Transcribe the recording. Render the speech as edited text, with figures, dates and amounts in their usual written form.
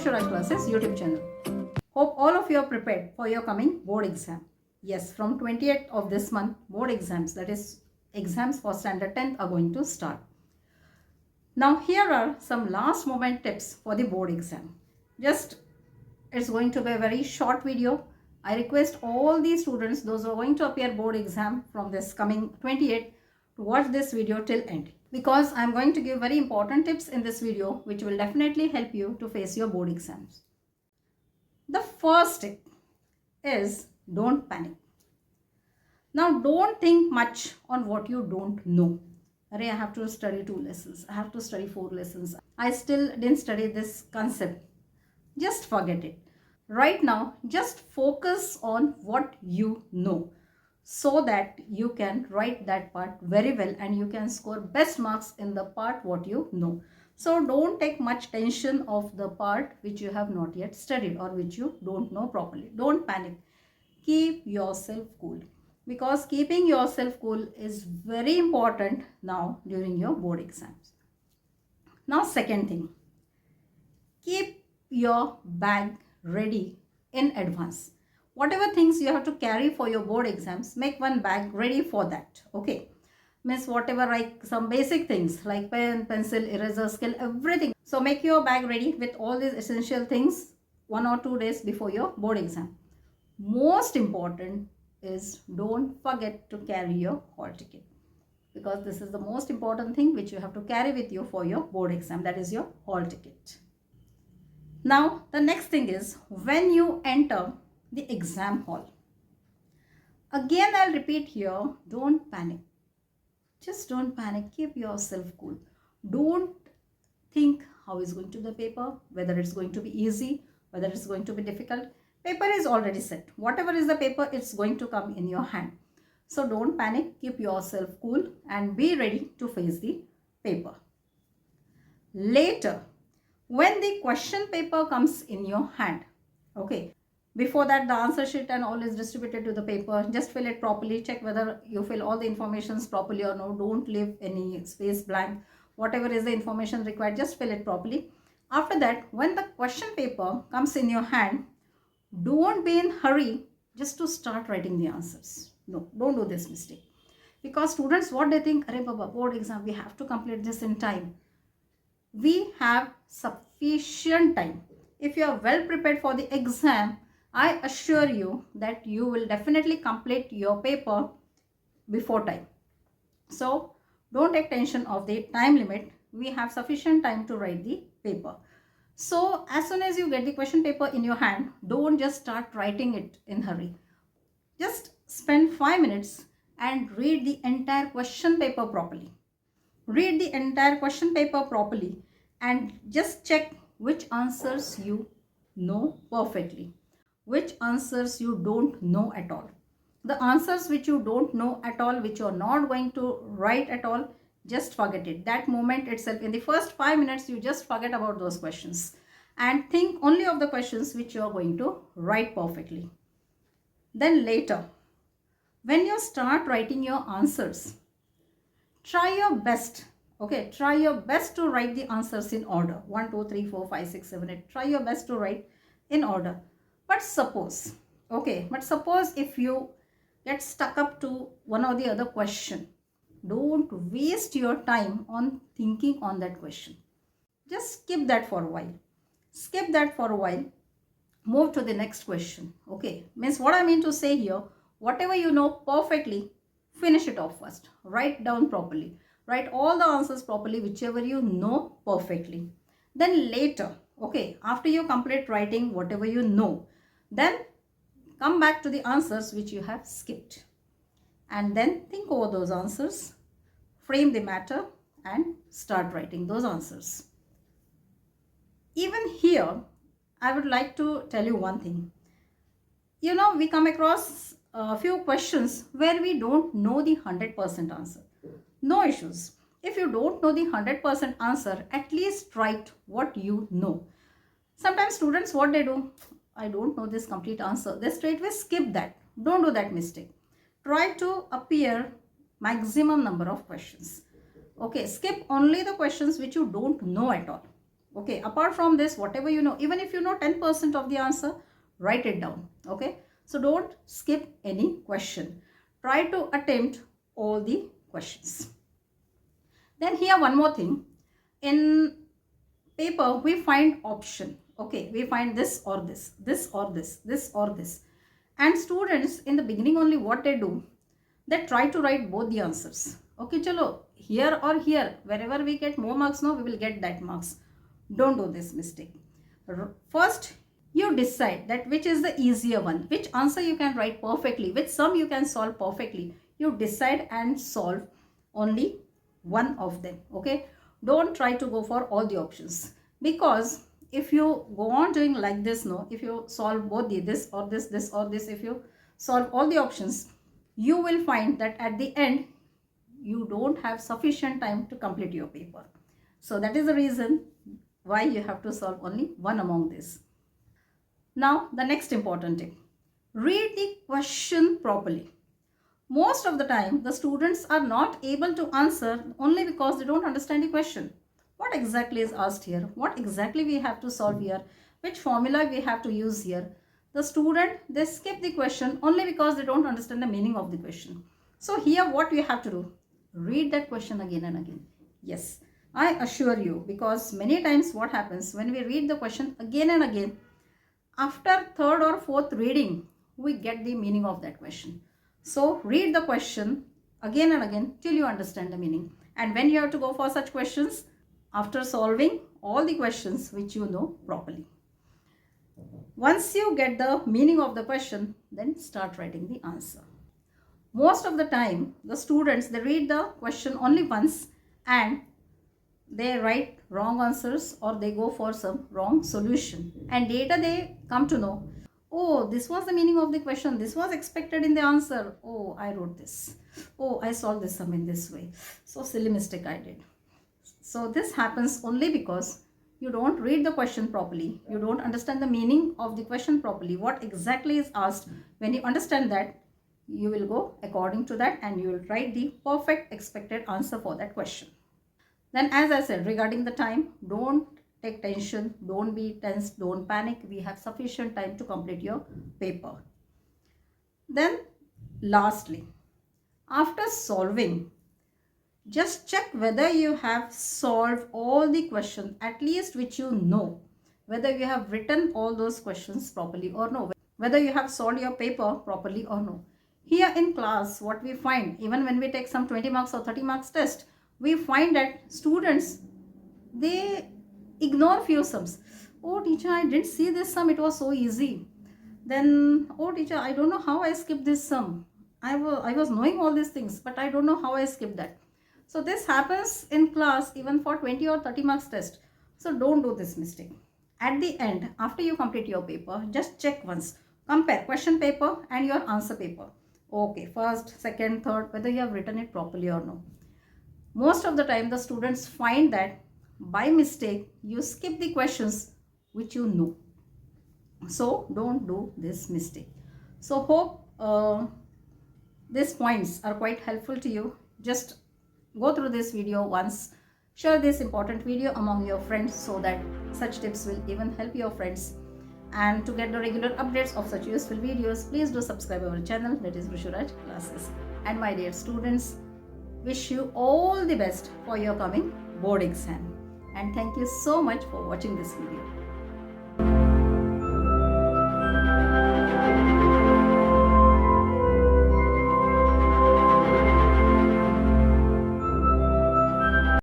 Social Classes YouTube channel. Hope all of you are prepared for your coming board exam. Yes, from 28th of this month, board exams, that is exams for standard 10th are going to start. Now here are some last moment tips for the board exam. It's going to be a very short video. I request all the students, those who are going to appear board exam from this coming 28th, to watch this video till end, because I am going to give very important tips in this video which will definitely help you to face your board exams. The first tip is don't panic. Now don't think much on what you don't know. I have to study 2 lessons. I have to study 4 lessons. I still didn't study this concept. Just forget it. Right now, just focus on what you know, so that you can write that part very well and you can score best marks in the part what you know. So don't take much tension of the part which you have not yet studied or which you don't know properly. Don't panic. Keep yourself cool, because keeping yourself cool is very important now during your board exams. Now second thing, keep your bag ready in advance. Whatever things you have to carry for your board exams, make one bag ready for that. Okay, means whatever, like some basic things like pen, pencil, eraser, scale, everything. So make your bag ready with all these essential things 1 or 2 days before your board exam. Most important is don't forget to carry your hall ticket, because this is the most important thing which you have to carry with you for your board exam, that is your hall ticket. Now the next thing is, when you enter the exam hall, again I'll repeat here, don't panic. Just don't panic. Keep yourself cool. Don't think how is going to be the paper, whether it's going to be easy, whether it's going to be difficult. Paper is already set. Whatever is the paper, it's going to come in your hand. So don't panic. Keep yourself cool and be ready to face the paper. Later, when the question paper comes in your hand, okay, before that the answer sheet and all is distributed to the paper. Just fill it properly. Check whether you fill all the informations properly or no. Don't leave any space blank. Whatever is the information required, just fill it properly. After that, when the question paper comes in your hand, don't be in hurry just to start writing the answers. No, don't do this mistake. Because students, what they think, Arey Baba, board exam, we have to complete this in time. We have sufficient time. If you are well prepared for the exam, I assure you that you will definitely complete your paper before time. So don't take tension of the time limit. We have sufficient time to write the paper. So as soon as you get the question paper in your hand, don't just start writing it in hurry. Just spend 5 minutes and read the entire question paper properly. Read the entire question paper properly and just check which answers you know perfectly, which answers you don't know at all. The answers which you don't know at all, which you're not going to write at all, just forget it. That moment itself, in the first 5 minutes, you just forget about those questions and think only of the questions which you are going to write perfectly. Then later, when you start writing your answers, try your best. Okay, try your best to write the answers in order. 1, 2, 3, 4, 5, 6, 7, 8. Try your best to write in order. But suppose if you get stuck up to one or the other question, don't waste your time on thinking on that question. Just skip that for a while. Skip that for a while. Move to the next question. Okay, means what I mean to say here, whatever you know perfectly, finish it off first. Write down properly. Write all the answers properly, whichever you know perfectly. Then later, okay, after you complete writing whatever you know, then come back to the answers which you have skipped. And then think over those answers, frame the matter and start writing those answers. Even here, I would like to tell you one thing. You know, we come across a few questions where we don't know the 100% answer. No issues. If you don't know the 100% answer, at least write what you know. Sometimes students, what they do, I don't know this complete answer. They straightway skip that. Don't do that mistake. Try to appear maximum number of questions. Okay, skip only the questions which you don't know at all. Okay, apart from this, whatever you know, even if you know 10% of the answer, write it down. Okay, so don't skip any question. Try to attempt all the questions. Then here one more thing. In paper, we find option. Okay, we find this or this, this or this, this or this. And students in the beginning only what they do, they try to write both the answers. Okay, chalo, here or here, wherever we get more marks, no, we will get that marks. Don't do this mistake. First, you decide that which is the easier one, which answer you can write perfectly, which sum you can solve perfectly. You decide and solve only one of them. Okay, don't try to go for all the options, because if you go on doing like this, no, if you solve both the this or this or this, if you solve all the options, you will find that at the end you don't have sufficient time to complete your paper. So that is the reason why you have to solve only one among this. Now the next important tip, read the question properly. Most of the time the students are not able to answer only because they don't understand the question. What exactly is asked here? What exactly we have to solve here? Which formula we have to use here? The student, they skip the question only because they don't understand the meaning of the question. So here what we have to do? Read that question again and again. Yes, I assure you, because many times what happens when we read the question again and again, after third or fourth reading, we get the meaning of that question. So read the question again and again till you understand the meaning. And when you have to go for such questions, after solving all the questions which you know properly. Once you get the meaning of the question, then start writing the answer. Most of the time, the students, they read the question only once and they write wrong answers or they go for some wrong solution. And later they come to know, oh, this was the meaning of the question. This was expected in the answer. Oh, I wrote this. Oh, I solved this sum in this way. So silly mistake I did. So this happens only because you don't read the question properly. You don't understand the meaning of the question properly. What exactly is asked. When you understand that, you will go according to that and you will write the perfect expected answer for that question. Then as I said, regarding the time, don't take tension, don't be tense, don't panic. We have sufficient time to complete your paper. Then lastly, after solving, just check whether you have solved all the questions, at least which you know, whether you have written all those questions properly or no, whether you have solved your paper properly or no. Here in class, what we find, even when we take some 20 marks or 30 marks test, we find that students, they ignore few sums. Oh teacher, I didn't see this sum, it was so easy. Then, oh teacher, I don't know how I skipped this sum. I was knowing all these things, but I don't know how I skipped that. So this happens in class even for 20 or 30 marks test. So don't do this mistake. At the end, after you complete your paper, just check once. Compare question paper and your answer paper. Okay, first, second, third, whether you have written it properly or no. Most of the time the students find that by mistake you skip the questions which you know. So don't do this mistake. So hope these points are quite helpful to you. Just go through this video once, share this important video among your friends so that such tips will even help your friends. And to get the regular updates of such useful videos, please do subscribe our channel, that is Rishurat Classes. And my dear students, wish you all the best for your coming board exam. And thank you so much for watching this video.